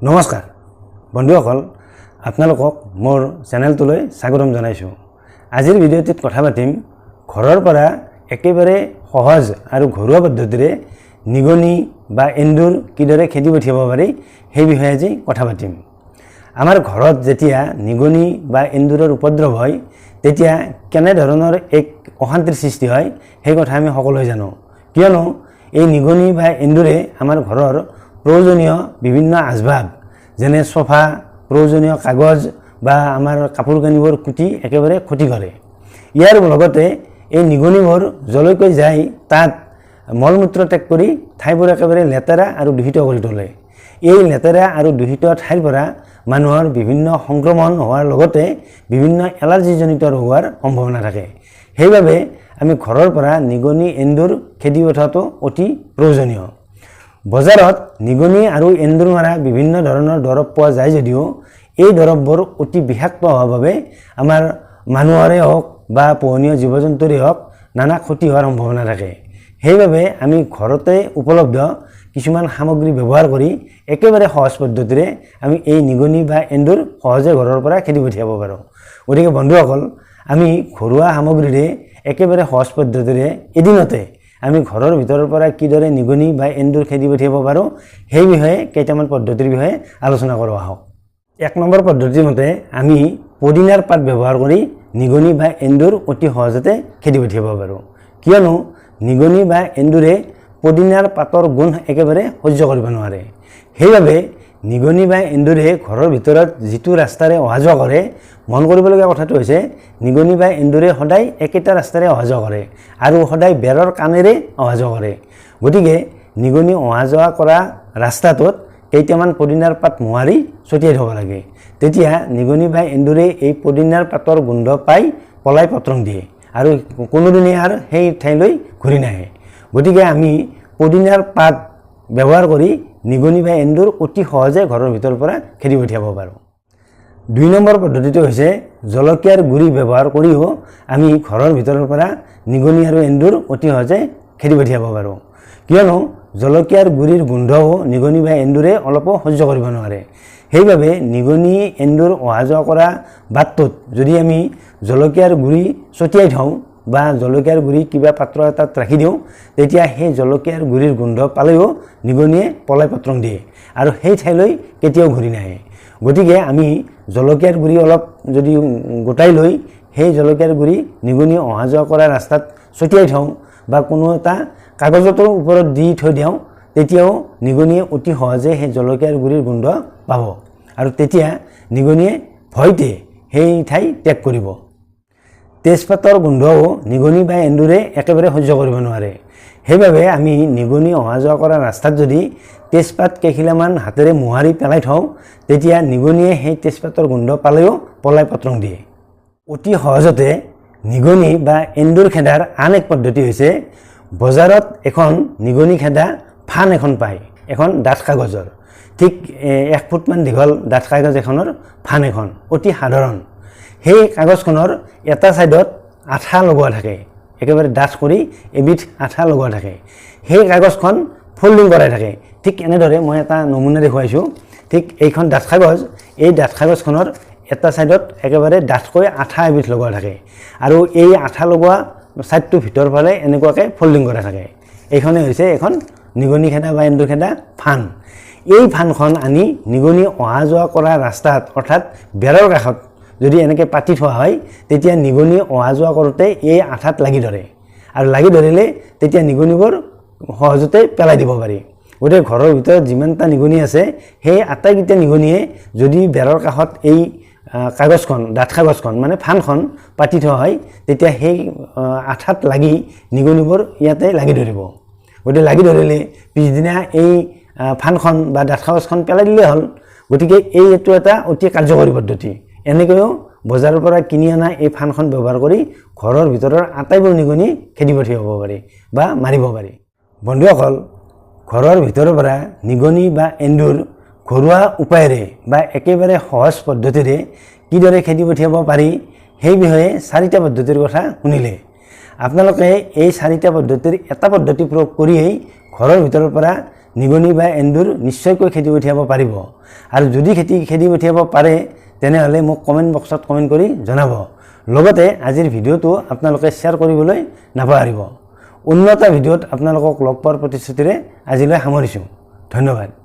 নমস্কাৰ বন্ধুসকল, আপোনালোকক মোৰ চেনেলটোলৈ স্বাগতম জনাইছোঁ। আজিৰ ভিডিঅ'টিত কথা পাতিম ঘৰৰ পৰা একেবাৰে সহজ আৰু ঘৰুৱা পদ্ধতিৰে নিগনি বা এন্দুৰ কিদৰে খেদি পঠিয়াব পাৰি সেই বিষয়ে আজি কথা পাতিম। আমাৰ ঘৰত যেতিয়া নিগনি বা এন্দুৰৰ উপদ্ৰৱ হয় তেতিয়া কেনে ধৰণৰ এক অশান্তিৰ সৃষ্টি হয় সেই কথা আমি সকলোৱে জানো। কিয়নো এই নিগনি বা এন্দুৰে আমাৰ ঘৰৰ প্ৰয়োজনীয় বিভিন্ন আচবাব যেনে সোফা, প্ৰয়োজনীয় কাগজ বা আমাৰ কাপোৰ কানিবোৰ কুটি একেবাৰে ক্ষতি কৰে। ইয়াৰ লগতে এই নিগনিবোৰ যলৈকৈ যায় তাত মলমূত্ৰ ত্যাগ কৰি ঠাইবোৰ একেবাৰে লেতেৰা আৰু দূষিত কৰি তোলে। এই লেতেৰা আৰু দূষিত ঠাইৰ পৰা মানুহৰ বিভিন্ন সংক্ৰমণ হোৱাৰ লগতে বিভিন্ন এলাৰ্জিজনিত ৰোগ হোৱাৰ সম্ভাৱনা থাকে। সেইবাবে আমি ঘৰৰ পৰা নিগনি এন্দুৰ খেদি পঠোৱাটো অতি প্ৰয়োজনীয়। বজাৰত নিগনি আৰু এন্দুৰ মাৰা বিভিন্ন ধৰণৰ দৰৱ পোৱা যায় যদিও এই দৰৱবোৰ অতি বিষাক্ত হোৱাৰ বাবে আমাৰ মানুহৰে হওক বা পোহনীয়া জীৱ জন্তুৰে হওক নানা ক্ষতি হোৱাৰ সম্ভাৱনা থাকে। সেইবাবে আমি ঘৰতে উপলব্ধ কিছুমান সামগ্ৰী ব্যৱহাৰ কৰি একেবাৰে সহজ পদ্ধতিৰে আমি এই নিগনি বা এন্দুৰ সহজে ঘৰৰ পৰা খেদি পঠিয়াব পাৰোঁ। গতিকে বন্ধুসকল, আমি ঘৰুৱা সামগ্ৰীৰে একেবাৰে সহজ পদ্ধতিৰে এদিনতে আমি ঘৰৰ ভিতৰৰ পৰা কিদৰে নিগনি বা এন্দুৰ খেদি পঠিয়াব পাৰোঁ সেই বিষয়ে কেইটামান পদ্ধতিৰ বিষয়ে আলোচনা কৰোঁ আহক। 1 নম্বৰ পদ্ধতিৰ মতে আমি পদিনাৰ পাত ব্যৱহাৰ কৰি নিগনি বা এন্দুৰ অতি সহজতে খেদি পঠিয়াব পাৰোঁ। কিয়নো নিগনি বা এন্দুৰে পদিনাৰ পাতৰ গুণ একেবাৰে সহ্য কৰিব নোৱাৰে। সেইবাবে নিগনি বা এন্দুৰে ঘৰৰ ভিতৰত যিটো ৰাস্তাৰে অহা যোৱা কৰে, মন কৰিবলগীয়া কথাটো হৈছে নিগনি বা এন্দুৰে সদায় একেটা ৰাস্তাৰে অহা যোৱা কৰে আৰু সদায় বেৰৰ কাণেৰে অহা যোৱা কৰে। গতিকে নিগনি অহা যোৱা কৰা ৰাস্তাটোত কেইটামান পদিনাৰ পাত মোহাৰি ছটিয়াই থ'ব লাগে। তেতিয়া নিগনি বা এন্দুৰে এই পদিনাৰ পাতৰ গোন্ধ পাই পলাই পত্ৰং দিয়ে আৰু কোনোদিনে আৰু সেই ঠাইলৈ ঘূৰি নাহে। গতিকে আমি পদিনাৰ পাত ব্যৱহাৰ কৰি নিগনি বা এন্দুৰ অতি সহজে ঘৰৰ ভিতৰৰ পৰা খেদি পঠিয়াব পাৰোঁ। 2 নম্বৰ পদ্ধতিটো হৈছে জলকীয়াৰ গুড়ি ব্যৱহাৰ কৰিও আমি ঘৰৰ ভিতৰৰ পৰা নিগনি আৰু এন্দুৰ অতি সহজে খেদি পঠিয়াব পাৰোঁ। কিয়নো জলকীয়াৰ গুড়িৰ গোন্ধও নিগনি বা এন্দুৰে অলপো সহ্য কৰিব নোৱাৰে। সেইবাবে নিগনি এন্দুৰ অহা যোৱা কৰা বাটটোত যদি আমি জলকীয়াৰ গুড়ি ছটিয়াই থওঁ বা জলকীয়াৰ গুড়ি কিবা পাত্ৰ এটাত ৰাখি দিওঁ, তেতিয়া সেই জলকীয়াৰ গুড়িৰ গোন্ধ পালেও নিগনিয়ে পলাই পত্ৰং দিয়ে আৰু সেই ঠাইলৈ কেতিয়াও ঘূৰি নাহে। গতিকে আমি জলকীয়াৰ গুড়ি অলপ যদি গোটাই লৈ সেই জলকীয়াৰ গুড়ি নিগনি অহা যোৱা কৰা ৰাস্তাত ছটিয়াই থওঁ বা কোনো এটা কাগজৰ ওপৰত দি থৈ দিওঁ, তেতিয়াও নিগনিয়ে অতি সহজে সেই জলকীয়াৰ গুড়িৰ গোন্ধ পাব আৰু তেতিয়া নিগনিয়ে ভয়তে সেই ঠাই ত্যাগ কৰিব। তেজপাতৰ গোন্ধও নিগনি বা এন্দুৰে একেবাৰে সহ্য কৰিব নোৱাৰে। সেইবাবে আমি নিগনি অহা যোৱা কৰা ৰাস্তাত যদি তেজপাত কেইখিলামান হাতেৰে মোহাৰি পেলাই থওঁ, তেতিয়া নিগনিয়ে সেই তেজপাতৰ গোন্ধ পালেও পলাই পত্ৰং দিয়ে। অতি সহজতে নিগনি বা এন্দুৰ খেদাৰ আন এক পদ্ধতি হৈছে বজাৰত এখন নিগনি খেদা ফান এখন পায়, এখন ডাঠ কাগজৰ, ঠিক 1 ফুটমান দীঘল ডাঠ কাগজ এখনৰ ফান এখন অতি সাধাৰণ। সেই কাগজখনৰ এটা ছাইডত আঠা লগোৱা থাকে, একেবাৰে ডাঠ কৰি এবিধ আঠা লগোৱা থাকে। সেই কাগজখন ফল্ডিং কৰাই থাকে। ঠিক এনেদৰে মই এটা নমুনা দেখুৱাইছোঁ। ঠিক এইখন ডাঠ কাগজ, এই ডাঠ কাগজখনৰ এটা ছাইডত একেবাৰে ডাঠকৈ আঠা এবিধ লগোৱা থাকে আৰু এই আঠা লগোৱা ছাইডটোৰ ভিতৰ ফালে এনেকুৱাকৈ ফল্ডিং কৰা থাকে। এইখনেই হৈছে এখন নিগনি খেদা বা এন্দুৰ খেদা ফান। এই ফানখন আনি নিগনি অহা যোৱা কৰা ৰাস্তাত অৰ্থাৎ বেৰৰ কাষত যদি এনেকৈ পাতি থোৱা হয়, তেতিয়া নিগনি অহা যোৱা কৰোঁতে এই আঠাত লাগি ধৰে আৰু লাগি ধৰিলে তেতিয়া নিগনিবোৰ সহজতে পেলাই দিব পাৰি। গতিকে ঘৰৰ ভিতৰত যিমানটা নিগনি আছে সেই আটাইকেইটা নিগনিয়ে যদি বেৰৰ কাষত এই কাগজখন, ডাঠ কাগজখন মানে ফানখন পাতি থোৱা হয়, তেতিয়া সেই আঠাত লাগি নিগনিবোৰ ইয়াতে লাগি ধৰিব। গতিকে লাগি ধৰিলে পিছদিনা এই ফানখন বা ডাঠ কাগজখন পেলাই দিলেই হ'ল। গতিকে এইটো এটা অতি কাৰ্যকৰী পদ্ধতি। এনেকৈও বজাৰৰ পৰা কিনি অনা এই ফানখন ব্যৱহাৰ কৰি ঘৰৰ ভিতৰৰ আটাইবোৰ নিগনি খেদি পঠিয়াব পাৰি বা মাৰিব পাৰি। বন্ধুসকল, ঘৰৰ ভিতৰৰ পৰা নিগনি বা এন্দুৰ ঘৰুৱা উপায়েৰে বা একেবাৰে সহজ পদ্ধতিৰে কিদৰে খেদি পঠিয়াব পাৰি সেই বিষয়ে 4টা পদ্ধতিৰ কথা শুনিলে। আপোনালোকে এই 4টা পদ্ধতিৰ এটা পদ্ধতি প্ৰয়োগ কৰিয়েই ঘৰৰ ভিতৰৰ পৰা নিগনি বা এন্দুৰ নিশ্চয়কৈ খেদি পঠিয়াব পাৰিব আৰু যদি খেদি পঠিয়াব পাৰে তেনেহ'লে মোক কমেণ্ট বক্সত কমেণ্ট কৰি জনাব লগতে আজিৰ ভিডিঅ'টো আপোনালোকে শ্বেয়াৰ কৰিবলৈ নাপাহৰিব উন্নত ভিডিঅ'ত আপোনালোকক লগ পোৱাৰ প্ৰতিশ্ৰুতিৰে আজিলৈ সামৰিছোঁ ধন্যবাদ